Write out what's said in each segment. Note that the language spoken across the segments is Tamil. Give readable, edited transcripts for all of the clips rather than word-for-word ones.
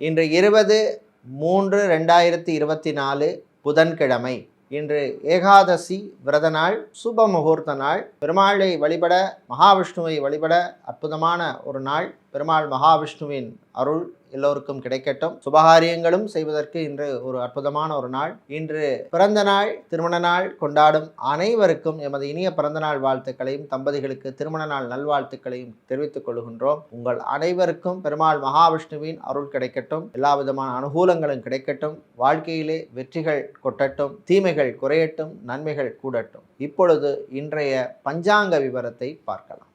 இன்று 20/3/2024 புதன்கிழமை. இன்று ஏகாதசி விரத நாள், சுப முகூர்த்த நாள். பெருமாளை வழிபட, மகாவிஷ்ணுவை வழிபட அற்புதமான ஒரு நாள். பெருமாள் மகாவிஷ்ணுவின் அருள் எல்லோருக்கும் கிடைக்கட்டும். சுபகாரியங்களும் செய்வதற்கு இன்று ஒரு அற்புதமான ஒரு நாள். இன்று பிறந்த நாள், திருமண நாள் கொண்டாடும் அனைவருக்கும் எமது இனிய பிறந்த நாள் வாழ்த்துக்களையும், தம்பதிகளுக்கு திருமண நாள் நல்வாழ்த்துக்களையும் தெரிவித்துக் கொள்கின்றோம். உங்கள் அனைவருக்கும் பெருமாள் மகாவிஷ்ணுவின் அருள் கிடைக்கட்டும். எல்லா விதமான அனுகூலங்களும் கிடைக்கட்டும். வாழ்க்கையிலே வெற்றிகள் கொட்டட்டும், தீமைகள் குறையட்டும், நன்மைகள் கூடட்டும். இப்பொழுது இன்றைய பஞ்சாங்க விவரத்தை பார்க்கலாம்.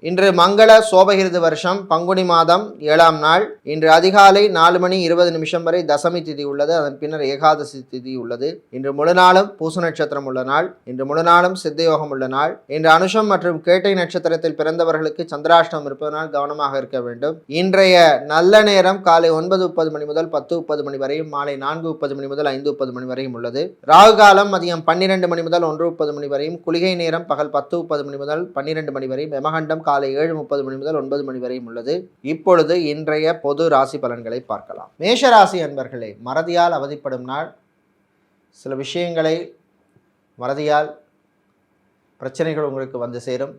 இன்று மங்கள சோபகிருது வருஷம் பங்குனி மாதம் 7ஆம் நாள். இன்று அதிகாலை 4:20 வரை தசமி திதி உள்ளது. அதன் பின்னர் ஏகாதசி திதி உள்ளது. இன்று முழு நாளும் பூச நட்சத்திரம் உள்ள நாள். இன்று முழு நாளும் சித்தயோகம் உள்ள நாள். இன்று அனுஷம் மற்றும் கேட்டை நட்சத்திரத்தில் பிறந்தவர்களுக்கு சந்திராஷ்டமம் இருப்பதனால் கவனமாக இருக்க வேண்டும். இன்றைய நல்ல நேரம் காலை 9:30 மணி முதல் 10:30 மணி வரையும், மாலை 4:30 மணி முதல் 5:30 மணி வரையும் உள்ளது. ராகு காலம் மதியம் 12 மணி முதல் 1:30 மணி வரையும், குளிகை நேரம் பகல் 10:30 மணி முதல் 12 மணி வரையும், யமகண்டம் காலை 7:30 மணி முதல் 9 மணி வரையும் உள்ளது. இப்பொழுது இன்றைய பொது ராசி பலன்களை பார்க்கலாம். மேஷ ராசி அன்பர்களே, மறதியால் அவதிப்படும் நாள். சில விஷயங்களை மறதியால் பிரச்சனைகள் உங்களுக்கு வந்து சேரும்.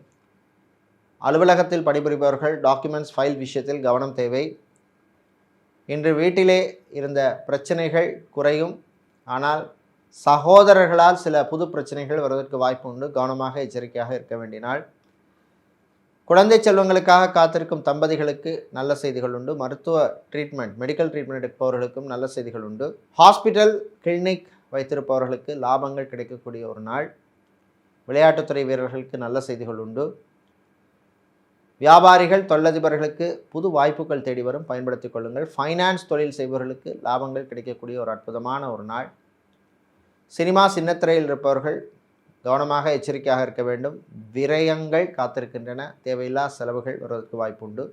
அலுவலகத்தில் பணிபுரிபவர்கள் டாக்குமெண்ட்ஸ் ஃபைல் விஷயத்தில் கவனம் தேவை. இன்று வீட்டிலே இருந்த பிரச்சனைகள் குறையும். ஆனால் சகோதரர்களால் சில புது பிரச்சனைகள் வருவதற்கு வாய்ப்பு உண்டு. கவனமாக எச்சரிக்கையாக இருக்க வேண்டிய நாள். குழந்தை செல்வங்களுக்காக காத்திருக்கும் தம்பதிகளுக்கு நல்ல செய்திகள் உண்டு. மருத்துவ ட்ரீட்மெண்ட், மெடிக்கல் ட்ரீட்மெண்ட் எடுப்பவர்களுக்கும் நல்ல செய்திகள் உண்டு. ஹாஸ்பிட்டல், கிளினிக் வைத்திருப்பவர்களுக்கு லாபங்கள் கிடைக்கக்கூடிய ஒரு நாள். விளையாட்டுத்துறை வீரர்களுக்கு நல்ல செய்திகள் உண்டு. வியாபாரிகள், தொழிலதிபர்களுக்கு புது வாய்ப்புகள் தேடி வரும், பயன்படுத்திக் கொள்ளுங்கள். ஃபைனான்ஸ் தொழில் செய்பவர்களுக்கு லாபங்கள் கிடைக்கக்கூடிய ஒரு அற்புதமான ஒரு நாள். சினிமா, சின்னத்திரையில் இருப்பவர்கள் கவனமாக எச்சரிக்கையாக இருக்க வேண்டும். விரயங்கள் காத்திருக்கின்றன. தேவையில்லா செலவுகள் வருவதற்கு வாய்ப்புண்டு.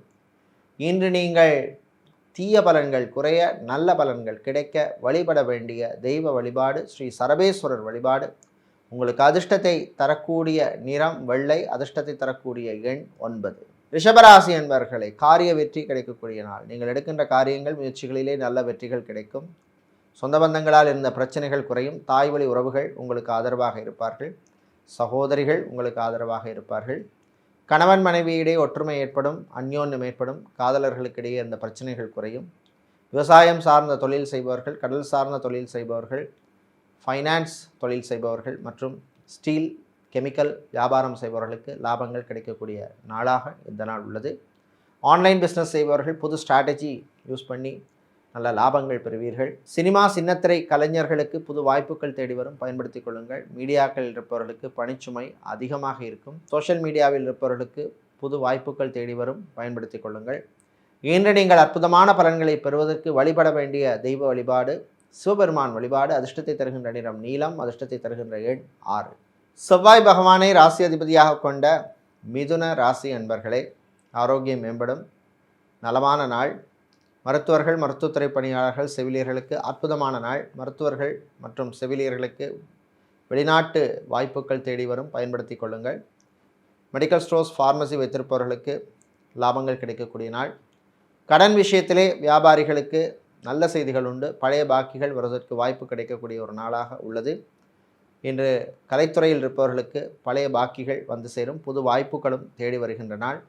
இன்று நீங்கள் தீய பலன்கள் குறைய, நல்ல பலன்கள் கிடைக்க வழிபட வேண்டிய தெய்வ வழிபாடு ஸ்ரீ சரபேஸ்வரர் வழிபாடு. உங்களுக்கு அதிர்ஷ்டத்தை தரக்கூடிய நிறம் வெள்ளை, அதிர்ஷ்டத்தை தரக்கூடிய எண் 9. ரிஷபராசி என்பவர்களை, காரிய வெற்றி கிடைக்கக்கூடிய நாள். நீங்கள் எடுக்கின்ற காரியங்கள், முயற்சிகளிலே நல்ல வெற்றிகள் கிடைக்கும். சொந்த பந்தங்களால் இருந்த பிரச்சனைகள் குறையும். தாய் வழி உறவுகள் உங்களுக்கு ஆதரவாக இருப்பார்கள். சகோதரிகள் உங்களுக்கு ஆதரவாக இருப்பார்கள். கணவன் மனைவியிடையே ஒற்றுமை ஏற்படும், அந்யோன்யம் ஏற்படும். காதலர்களுக்கிடையே இருந்த பிரச்சனைகள் குறையும். விவசாயம் சார்ந்த தொழில் செய்பவர்கள், கடல் சார்ந்த தொழில் செய்பவர்கள், ஃபைனான்ஸ் தொழில் செய்பவர்கள் மற்றும் ஸ்டீல், கெமிக்கல் வியாபாரம் செய்பவர்களுக்கு லாபங்கள் கிடைக்கக்கூடிய நாளாக இந்த நாள் உள்ளது. ஆன்லைன் பிஸ்னஸ் செய்பவர்கள் புது ஸ்ட்ராட்டஜி யூஸ் பண்ணி நல்ல லாபங்கள் பெறுவீர்கள். சினிமா, சின்னத்திரை கலைஞர்களுக்கு புது வாய்ப்புகள் தேடி வரும், பயன்படுத்திக் கொள்ளுங்கள். மீடியாக்களில் இருப்பவர்களுக்கு பணிச்சுமை அதிகமாக இருக்கும். சோஷியல் மீடியாவில் இருப்பவர்களுக்கு புது வாய்ப்புகள் தேடி வரும், பயன்படுத்திக் கொள்ளுங்கள். இன்று நீங்கள் அற்புதமான பலன்களை பெறுவதற்கு வழிபட வேண்டிய தெய்வ வழிபாடு சிவபெருமான் வழிபாடு. அதிர்ஷ்டத்தை தருகின்ற நிறம் நீலம், அதிர்ஷ்டத்தை தருகின்ற எண் 6. செவ்வாய் பகவானை ராசி அதிபதியாக கொண்ட மிதுன ராசி அன்பர்களே, ஆரோக்கியம் மேம்படும், நலமான நாள். மருத்துவர்கள், மருத்துவத்துறை பணியாளர்கள், செவிலியர்களுக்கு அற்புதமான நாள். மருத்துவர்கள் மற்றும் செவிலியர்களுக்கு வெளிநாட்டு வாய்ப்புகள் தேடி வரும், பயன்படுத்தி கொள்ளுங்கள். மெடிக்கல் ஸ்டோர்ஸ், ஃபார்மசி வைத்திருப்பவர்களுக்கு லாபங்கள் கிடைக்கக்கூடிய நாள். கடன் விஷயத்திலே வியாபாரிகளுக்கு நல்ல செய்திகள் உண்டு. பழைய பாக்கிகள் வருவதற்கு வாய்ப்பு கிடைக்கக்கூடிய ஒரு நாளாக உள்ளது. இன்று கலைத்துறையில் இருப்பவர்களுக்கு பழைய பாக்கிகள் வந்து சேரும், புது வாய்ப்புகளும் தேடி வருகின்ற நாள்.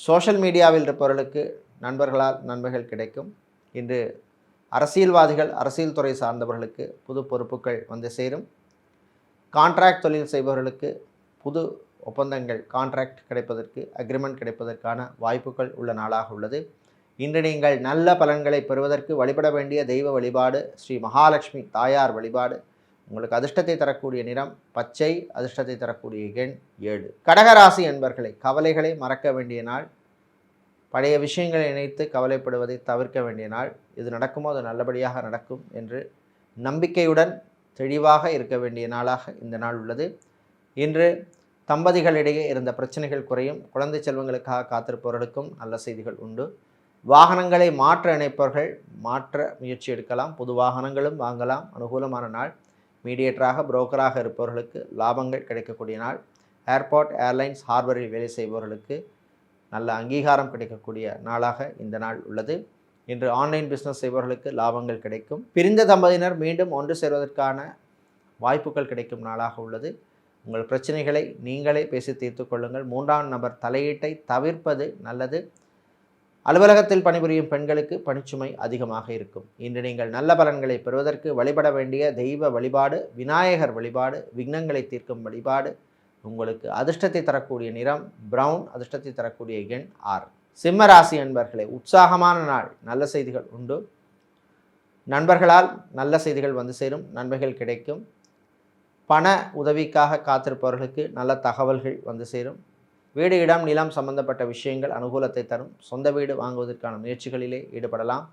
சோஷியல் மீடியாவில் இருப்பவர்களுக்கு நண்பர்களால் நன்மைகள் கிடைக்கும். இன்று அரசியல்வாதிகள், அரசியல் துறை சார்ந்தவர்களுக்கு புது பொறுப்புகள் வந்து சேரும். கான்ட்ராக்ட் தொழில் செய்பவர்களுக்கு புது ஒப்பந்தங்கள், கான்ட்ராக்ட் கிடைப்பதற்கு, அக்ரிமெண்ட் கிடைப்பதற்கான வாய்ப்புகள் உள்ள நாளாக உள்ளது. இன்று நீங்கள் நல்ல பலன்களை பெறுவதற்கு வழிபட வேண்டிய தெய்வ வழிபாடு ஸ்ரீ மகாலட்சுமி தாயார் வழிபாடு. உங்களுக்கு அதிர்ஷ்டத்தை தரக்கூடிய நிறம் பச்சை, அதிர்ஷ்டத்தை தரக்கூடிய எண் 7. கடகராசி என்பர்களை, கவலைகளை மறக்க வேண்டிய நாள். பழைய விஷயங்களை நினைத்து கவலைப்படுவதை தவிர்க்க வேண்டிய நாள். இது நடக்குமோ அது நல்லபடியாக நடக்கும் என்று நம்பிக்கையுடன் தெளிவாக இருக்க வேண்டிய நாளாக இந்த நாள் உள்ளது. இன்று தம்பதிகளிடையே இருந்த பிரச்சனைகள் குறையும். குழந்தை செல்வங்களுக்காக காத்திருப்பவர்களுக்கும் நல்ல செய்திகள் உண்டு. வாகனங்களை மாற்ற நினைப்பவர்கள் மாற்ற முயற்சி எடுக்கலாம். புது வாகனங்களும் வாங்கலாம். அனுகூலமான நாள். மீடியேட்டராக புரோக்கராக இருப்பவர்களுக்கு லாபங்கள் கிடைக்கக்கூடிய நாள். ஏர்போர்ட், ஏர்லைன்ஸ், ஹார்பரில் வேலை செய்பவர்களுக்கு நல்ல அங்கீகாரம் கிடைக்கக்கூடிய நாளாக இந்த நாள் உள்ளது. இன்று ஆன்லைன் பிஸ்னஸ் செய்பவர்களுக்கு லாபங்கள் கிடைக்கும். பிரிந்த தம்பதியினர் மீண்டும் ஒன்று சேர்வதற்கான வாய்ப்புகள் கிடைக்கும் நாளாக உள்ளது. உங்கள் பிரச்சனைகளை நீங்களே பேசி தீர்த்து கொள்ளுங்கள். 3ஆம் நபர் தலையீட்டை தவிர்ப்பது நல்லது. அலுவலகத்தில் பணிபுரியும் பெண்களுக்கு பணிச்சுமை அதிகமாக இருக்கும். இன்று நீங்கள் நல்ல பலன்களை பெறுவதற்கு வழிபட வேண்டிய தெய்வ வழிபாடு விநாயகர் வழிபாடு, விக்னங்களை தீர்க்கும் வழிபாடு. உங்களுக்கு அதிர்ஷ்டத்தை தரக்கூடிய நிறம் பிரவுன், அதிர்ஷ்டத்தை தரக்கூடிய எண் 6. சிம்ம ராசி அன்பர்களே, உற்சாகமான நாள். நல்ல செய்திகள் உண்டு. நண்பர்களால் நல்ல செய்திகள் வந்து சேரும். நன்மைகள் கிடைக்கும். பண உதவிக்காக காத்திருப்பவர்களுக்கு நல்ல தகவல்கள் வந்து சேரும். வீடு, இடம், நிலம் சம்பந்தப்பட்ட விஷயங்கள் அனுகூலத்தை தரும். சொந்த வீடு வாங்குவதற்கான முயற்சிகளிலே ஈடுபடலாம்.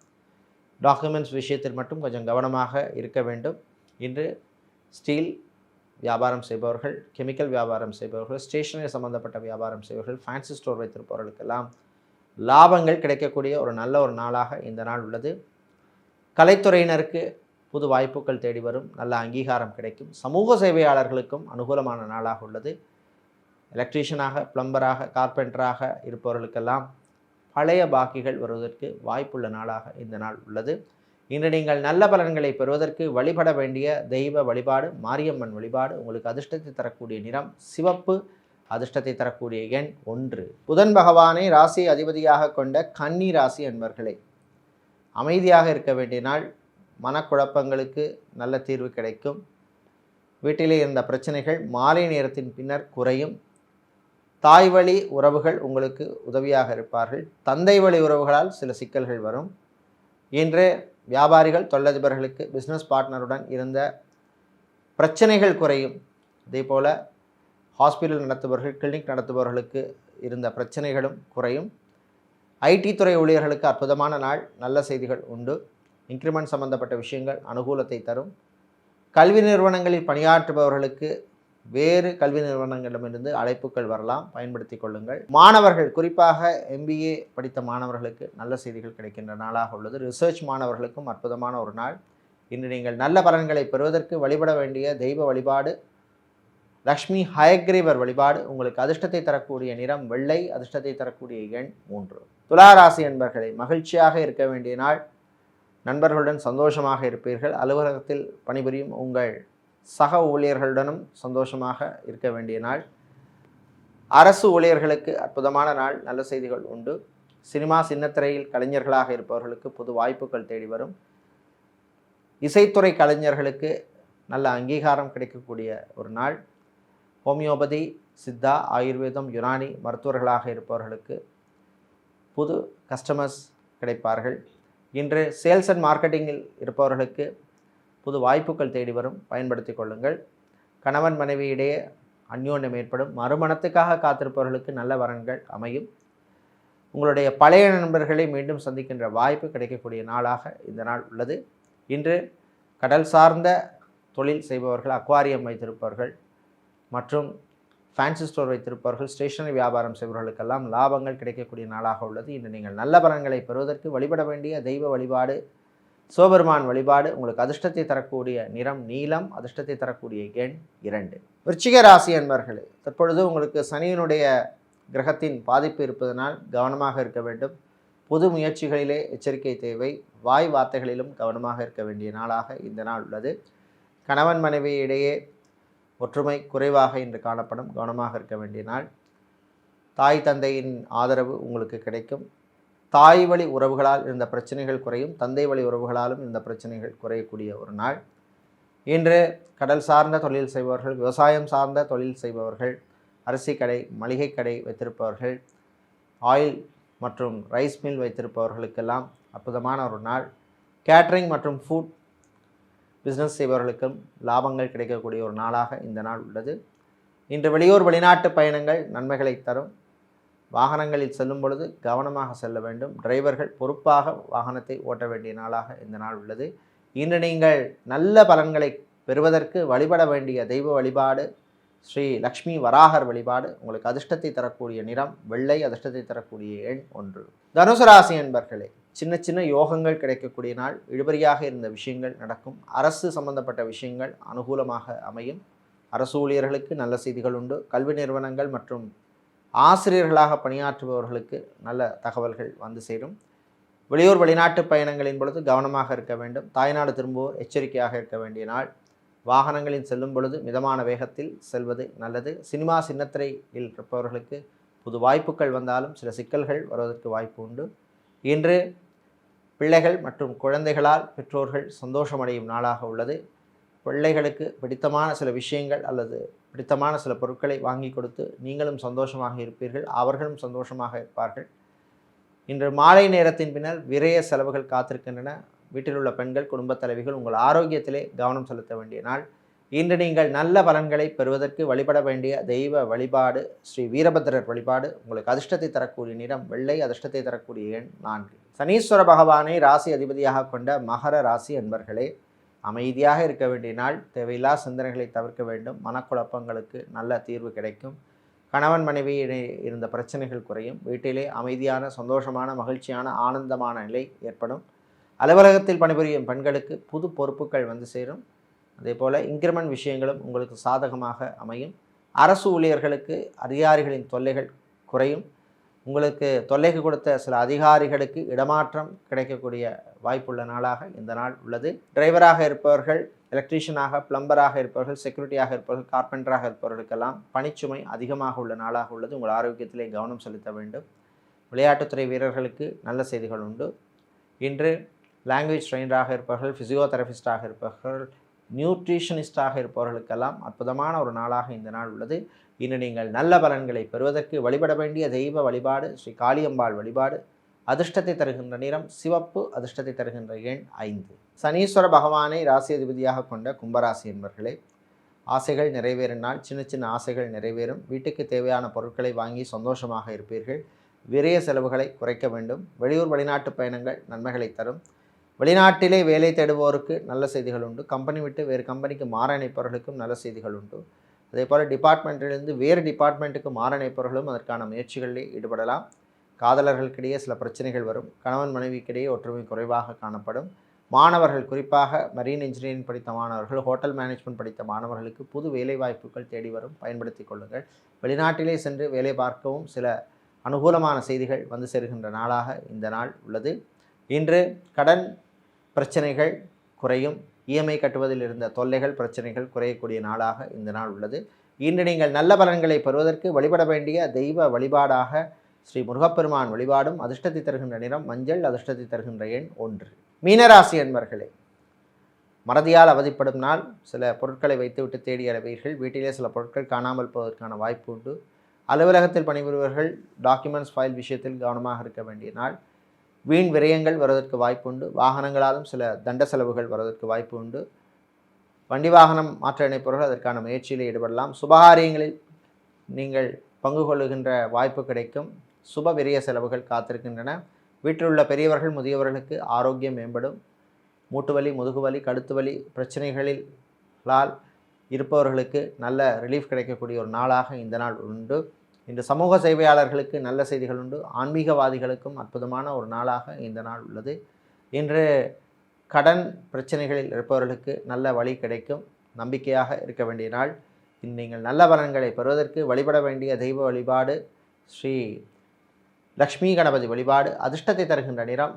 டாக்குமெண்ட்ஸ் விஷயத்தில் மட்டும் கொஞ்சம் கவனமாக இருக்க வேண்டும். இன்று ஸ்டீல் வியாபாரம் செய்பவர்கள், கெமிக்கல் வியாபாரம் செய்பவர்கள், ஸ்டேஷனரி சம்பந்தப்பட்ட வியாபாரம் செய்பவர்கள், ஃபேன்சி ஸ்டோர் வைத்திருப்பவர்களுக்கெல்லாம் லாபங்கள் கிடைக்கக்கூடிய ஒரு நல்ல ஒரு நாளாக இந்த நாள் உள்ளது. கலைத்துறையினருக்கு புது வாய்ப்புகள் தேடி வரும். நல்ல அங்கீகாரம் கிடைக்கும். சமூக சேவையாளர்களுக்கும் அனுகூலமான நாளாக உள்ளது. எலக்ட்ரீஷியனாக, பிளம்பராக, கார்பெண்டராக இருப்பவர்களுக்கெல்லாம் பழைய பாக்கிகள் வருவதற்கு வாய்ப்புள்ள நாளாக இந்த நாள் உள்ளது. இன்று நீங்கள் நல்ல பலன்களை பெறுவதற்கு வழிபட வேண்டிய தெய்வ வழிபாடு மாரியம்மன் வழிபாடு. உங்களுக்கு அதிர்ஷ்டத்தை தரக்கூடிய நிறம் சிவப்பு, அதிர்ஷ்டத்தை தரக்கூடிய எண் 1. புதன் பகவானை ராசி அதிபதியாக கொண்ட கன்னி ராசி அன்பர்களே, அமைதியாக இருக்க வேண்டிய நாள். மனக்குழப்பங்களுக்கு நல்ல தீர்வு கிடைக்கும். வீட்டிலே இருந்த பிரச்சனைகள் மாலை நேரத்தின் பின்னர் குறையும். தாய் வழி உறவுகள் உங்களுக்கு உதவியாக இருப்பார்கள். தந்தை வழி உறவுகளால் சில சிக்கல்கள் வரும். இன்று வியாபாரிகள், தொழிலதிபர்களுக்கு பிஸ்னஸ் பார்ட்னருடன் இருந்த பிரச்சனைகள் குறையும். அதே போல் ஹாஸ்பிட்டல் நடத்துபவர்கள், கிளினிக் நடத்துபவர்களுக்கு இருந்த பிரச்சனைகளும் குறையும். ஐடி துறை ஊழியர்களுக்கு அற்புதமான நாள். நல்ல செய்திகள் உண்டு. இன்க்ரிமெண்ட் சம்பந்தப்பட்ட விஷயங்கள் அனுகூலத்தை தரும். கல்வி நிறுவனங்களில் பணியாற்றுபவர்களுக்கு வேறு கல்வி நிறுவனங்களிடமிருந்து அழைப்புகள் வரலாம், பயன்படுத்தி கொள்ளுங்கள். மாணவர்கள், குறிப்பாக MBA படித்த மாணவர்களுக்கு நல்ல செய்திகள் கிடைக்கின்ற நாளாக உள்ளது. ரிசர்ச் மாணவர்களுக்கும் அற்புதமான ஒரு நாள். இன்று நீங்கள் நல்ல பலன்களை பெறுவதற்கு வழிபட வேண்டிய தெய்வ வழிபாடு லக்ஷ்மி ஹயக்ரீவர் வழிபாடு. உங்களுக்கு அதிர்ஷ்டத்தை தரக்கூடிய நிறம் வெள்ளை, அதிர்ஷ்டத்தை தரக்கூடிய எண் 3. துளாராசி என்பர்களை, மகிழ்ச்சியாக இருக்க வேண்டிய நாள். நண்பர்களுடன் சந்தோஷமாக இருப்பீர்கள். அலுவலகத்தில் பணிபுரியும் உங்கள் சக ஊழியர்களுடனும் சந்தோஷமாக இருக்க வேண்டிய நாள். அரசு ஊழியர்களுக்கு அற்புதமான நாள். நல்ல செய்திகள் உண்டு. சினிமா, சின்னத்திரையில் கலைஞர்களாக இருப்பவர்களுக்கு புது வாய்ப்புகள் தேடி வரும். இசைத்துறை கலைஞர்களுக்கு நல்ல அங்கீகாரம் கிடைக்கக்கூடிய ஒரு நாள். ஹோமியோபதி, சித்தா, ஆயுர்வேதம், யுனானி மருத்துவர்களாக இருப்பவர்களுக்கு புது கஸ்டமர்ஸ் கிடைப்பார்கள். இன்று சேல்ஸ் அண்ட் மார்க்கெட்டிங்கில் இருப்பவர்களுக்கு புது வாய்ப்புகள் தேடி வரும், பயன்படுத்தி கொள்ளுங்கள். கணவன் மனைவியிடையே அந்யோன்யம் ஏற்படும். மறுமணத்துக்காக காத்திருப்பவர்களுக்கு நல்ல வரன்கள் அமையும். உங்களுடைய பழைய நண்பர்களை மீண்டும் சந்திக்கின்ற வாய்ப்பு கிடைக்கக்கூடிய நாளாக இந்த நாள் உள்ளது. இன்று கடல் சார்ந்த தொழில் செய்பவர்கள், அக்வாரியம் வைத்திருப்பவர்கள் மற்றும் ஃபேன்சி ஸ்டோர் வைத்திருப்பவர்கள், ஸ்டேஷனரி வியாபாரம் செய்பவர்களுக்கெல்லாம் லாபங்கள் கிடைக்கக்கூடிய நாளாக உள்ளது. இன்று நீங்கள் நல்ல பலன்களை பெறுவதற்கு வழிபட வேண்டிய தெய்வ வழிபாடு சிவபெருமான் வழிபாடு. உங்களுக்கு அதிர்ஷ்டத்தை தரக்கூடிய நிறம் நீலம், அதிர்ஷ்டத்தை தரக்கூடிய எண் 2. விருச்சிக ராசி அன்பர்களே, தற்பொழுது உங்களுக்கு சனியினுடைய கிரகத்தின் பாதிப்பு இருப்பதனால் கவனமாக இருக்க வேண்டும். புது முயற்சிகளிலே எச்சரிக்கை தேவை. வாய் வார்த்தைகளிலும் கவனமாக இருக்க வேண்டிய நாளாக இந்த நாள் உள்ளது. கணவன் மனைவி இடையே ஒற்றுமை குறைவாக இன்று காணப்படும். கவனமாக இருக்க வேண்டிய நாள். தாய் தந்தையின் ஆதரவு உங்களுக்கு கிடைக்கும். தாய் வழி உறவுகளால் இருந்த பிரச்சனைகள் குறையும். தந்தை வழி உறவுகளாலும் இந்த பிரச்சனைகள் குறையக்கூடிய ஒரு நாள். இன்று கடல் சார்ந்த தொழில் செய்பவர்கள், விவசாயம் சார்ந்த தொழில் செய்பவர்கள், அரிசி கடை, மளிகை கடை வைத்திருப்பவர்கள், ஆயில் மற்றும் ரைஸ் மில் வைத்திருப்பவர்களுக்கெல்லாம் அற்புதமான ஒரு நாள். கேட்ரிங் மற்றும் ஃபுட் பிஸ்னஸ் செய்பவர்களுக்கும் லாபங்கள் கிடைக்கக்கூடிய ஒரு நாளாக இந்த நாள் உள்ளது. இன்று வெளியூர் வெளிநாட்டு பயணங்கள் நன்மைகளை தரும். வாகனங்களில் செல்லும் பொழுது கவனமாக செல்ல வேண்டும். டிரைவர்கள் பொறுப்பாக வாகனத்தை ஓட்ட வேண்டிய நாளாக இந்த நாள் உள்ளது. இன்று நீங்கள் நல்ல பலன்களை பெறுவதற்கு வழிபட வேண்டிய தெய்வ வழிபாடு ஸ்ரீ லக்ஷ்மி வராகர் வழிபாடு. உங்களுக்கு அதிர்ஷ்டத்தை தரக்கூடிய நிறம் வெள்ளை, அதிர்ஷ்டத்தை தரக்கூடிய எண் 1. தனுசு ராசி என்பர்களே, சின்ன சின்ன யோகங்கள் கிடைக்கக்கூடிய நாள். இழுபறியாக இருந்த விஷயங்கள் நடக்கும். அரசு சம்பந்தப்பட்ட விஷயங்கள் அனுகூலமாக அமையும். அரசு ஊழியர்களுக்கு நல்ல செய்திகள் உண்டு. கல்வி நிறுவனங்கள் மற்றும் ஆசிரியர்களாக பணியாற்றுபவர்களுக்கு நல்ல தகவல்கள் வந்து சேரும். வெளியூர் வெளிநாட்டு பயணங்களின் பொழுது கவனமாக இருக்க வேண்டும். தாய்நாடு திரும்புவோர் எச்சரிக்கையாக இருக்க வேண்டிய நாள். வாகனங்களில் செல்லும் பொழுது மிதமான வேகத்தில் செல்வது நல்லது. சினிமா சின்னத்திரையில் இருப்பவர்களுக்கு புது வாய்ப்புகள் வந்தாலும் சில சிக்கல்கள் வருவதற்கு வாய்ப்பு உண்டு. இன்று பிள்ளைகள் மற்றும் குழந்தைகளால் பெற்றோர்கள் சந்தோஷமடையும் நாளாக உள்ளது. பிள்ளைகளுக்கு பிடித்தமான சில விஷயங்கள் அல்லது பிடித்தமான சில பொருட்களை வாங்கி கொடுத்து நீங்களும் சந்தோஷமாக இருப்பீர்கள், அவர்களும் சந்தோஷமாக இருப்பார்கள். இன்று மாலை நேரத்தின் பின்னர் விரைய செலவுகள் காத்திருக்கின்றன. வீட்டில் உள்ள பெண்கள், குடும்பத் தலைவிகள் உங்கள் ஆரோக்கியத்திலே கவனம் செலுத்த வேண்டிய நாள். இன்று நீங்கள் நல்ல பலன்களை பெறுவதற்கு வழிபட வேண்டிய தெய்வ வழிபாடு ஸ்ரீ வீரபத்திரர் வழிபாடு. உங்களுக்கு அதிர்ஷ்டத்தை தரக்கூடிய நிறம் வெள்ளை, அதிர்ஷ்டத்தை தரக்கூடிய எண் 4. சனீஸ்வர பகவானை ராசி அதிபதியாக கொண்ட மகர ராசி அன்பர்களே, அமைதியாக இருக்க வேண்டிய நாள். தேவையில்லா சிந்தனைகளை தவிர்க்க வேண்டும். மனக்குழப்பங்களுக்கு நல்ல தீர்வு கிடைக்கும். கணவன் மனைவி இருந்த பிரச்சனைகள் குறையும். வீட்டிலே அமைதியான, சந்தோஷமான, மகிழ்ச்சியான, ஆனந்தமான நிலை ஏற்படும். அலுவலகத்தில் பணிபுரியும் பெண்களுக்கு புது பொறுப்புகள் வந்து சேரும். அதே போல் இன்கிரிமெண்ட் விஷயங்களும் உங்களுக்கு சாதகமாக அமையும். அரசு ஊழியர்களுக்கு அதிகாரிகளின் தொல்லைகள் குறையும். உங்களுக்கு தொல்லைக்கு கொடுத்த சில அதிகாரிகளுக்கு இடமாற்றம் கிடைக்கக்கூடிய வாய்ப்புள்ள நாளாக இந்த நாள் உள்ளது. டிரைவராக இருப்பவர்கள், எலக்ட்ரீஷியனாக, பிளம்பராக இருப்பவர்கள், செக்யூரிட்டியாக இருப்பவர்கள், கார்பெண்டராக இருப்பவர்களுக்கெல்லாம் பணிச்சுமை அதிகமாக உள்ள நாளாக உள்ளது. உங்கள் ஆரோக்கியத்திலே கவனம் செலுத்த வேண்டும். விளையாட்டுத்துறை வீரர்களுக்கு நல்ல செய்திகள் உண்டு. இன்று லாங்குவேஜ் ட்ரெயினராக இருப்பவர்கள், ஃபிசியோதெரபிஸ்டாக இருப்பவர்கள், நியூட்ரிஷனிஸ்டாக இருப்பவர்களுக்கெல்லாம் அற்புதமான ஒரு நாளாக இந்த நாள் உள்ளது. இன்று நீங்கள் நல்ல பலன்களை பெறுவதற்கு வழிபட வேண்டிய தெய்வ வழிபாடு ஸ்ரீ காளியம்பாள் வழிபாடு. அதிர்ஷ்டத்தை தருகின்ற நிறம் சிவப்பு, அதிர்ஷ்டத்தை தருகின்ற எண் 5. சனீஸ்வர பகவானை ராசி அதிபதியாக கொண்ட கும்பராசி என்பர்களே, ஆசைகள் நிறைவேறும் நாள். சின்ன சின்ன ஆசைகள் நிறைவேறும். வீட்டுக்கு தேவையான பொருட்களை வாங்கி சந்தோஷமாக இருப்பீர்கள். விரைய செலவுகளை குறைக்க வேண்டும். வெளியூர் வெளிநாட்டு பயணங்கள் நன்மைகளை தரும். வெளிநாட்டிலே வேலை தேடுவோருக்கு நல்ல செய்திகள் உண்டு. கம்பெனி விட்டு வேறு கம்பெனிக்கு மாற நினைப்பவர்களுக்கும் நல்ல செய்திகள் உண்டு. அதே போல் டிபார்ட்மெண்ட்டிலிருந்து வேறு டிபார்ட்மெண்ட்டுக்கு மாற நினைப்பவர்களும் அதற்கான முயற்சிகளில் ஈடுபடலாம். காதலர்களுக்கிடையே சில பிரச்சனைகள் வரும். கணவன் மனைவிக்கிடையே ஒற்றுமை குறைவாக காணப்படும். மாணவர்கள், குறிப்பாக மரீன் இன்ஜினியரிங் படித்த மாணவர்கள், ஹோட்டல் மேனேஜ்மெண்ட் படித்த மாணவர்களுக்கு புது வேலை வாய்ப்புகள் தேடி வரும். பயன்படுத்தி கொள்ளுங்கள். வெளிநாட்டிலே சென்று வேலை பார்க்கவும் சில அனுகூலமான செய்திகள் வந்து சேருகின்ற நாளாக இந்த நாள் உள்ளது. இன்று கடன் பிரச்சனைகள் குறையும். இஎம்ஐ கட்டுவதில் இருந்த தொல்லைகள், பிரச்சனைகள் குறையக்கூடிய நாளாக இந்த நாள் உள்ளது. இன்று நீங்கள் நல்ல பலன்களை பெறுவதற்கு வழிபட வேண்டிய தெய்வ வழிபாடாக ஸ்ரீ முருகப்பெருமான் வழிபாடும். அதிர்ஷ்டத்தை தருகின்ற நிறம் மஞ்சள், அதிர்ஷ்டத்தை தருகின்ற எண் 1. மீனராசி என்பர்களே, மறதியால் அவதிப்படும் நாள். சில பொருட்களை வைத்துவிட்டு தேடி அடைவீர்கள். வீட்டிலே சில பொருட்கள் காணாமல் போவதற்கான வாய்ப்பு உண்டு. அலுவலகத்தில் பணிபுரிபவர்கள் டாக்குமெண்ட்ஸ் ஃபைல் விஷயத்தில் கவனமாக இருக்க வேண்டிய நாள். வீண் விரயங்கள் வருவதற்கு வாய்ப்பு உண்டு. வாகனங்களாலும் சில தண்ட செலவுகள் வருவதற்கு வாய்ப்பு உண்டு. வண்டி வாகனம் மாற்ற நினைப்பவர்கள் அதற்கான முயற்சியில் ஈடுபடலாம். சுபகாரியங்களில் நீங்கள் பங்கு கொள்ளுகின்ற வாய்ப்பு கிடைக்கும். சுப விரய செலவுகள் காத்திருக்கின்றன. வீட்டில் உள்ள பெரியவர்கள், முதியவர்களுக்கு ஆரோக்கியம் மேம்படும். மூட்டுவலி, முதுகுவலி, கழுத்துவலி பிரச்சனைகளால் இருப்பவர்களுக்கு நல்ல ரிலீஃப் கிடைக்கக்கூடிய ஒரு நாளாக இந்த நாள் உண்டு. இன்று சமூக சேவையாளர்களுக்கு நல்ல செய்திகள் உண்டு. ஆன்மீகவாதிகளுக்கும் அற்புதமான ஒரு நாளாக இந்த நாள் உள்ளது. இன்று கடன் பிரச்சனைகளில் இருப்பவர்களுக்கு நல்ல வழி கிடைக்கும். நம்பிக்கையாக இருக்க வேண்டிய நாள். இன்று நீங்கள் நல்ல பலன்களை பெறுவதற்கு வழிபட வேண்டிய தெய்வ வழிபாடு ஸ்ரீ லக்ஷ்மி கணபதி வழிபாடு. அதிர்ஷ்டத்தை தருகின்ற நிறம்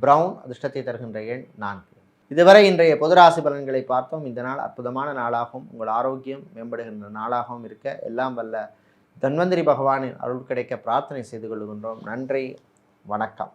பிரவுன், அதிர்ஷ்டத்தை தருகின்ற எண் 4. இதுவரை இன்றைய பொதுராசி பலன்களை பார்த்தோம். இந்த நாள் அற்புதமான நாளாகவும் உங்கள் ஆரோக்கியம் மேம்படுகின்ற நாளாகவும் இருக்க எல்லாம் வல்ல தன்வந்திரி பகவானின் அருள் கிடைக்க பிரார்த்தனை செய்து கொள்கின்றோம். நன்றி, வணக்கம்.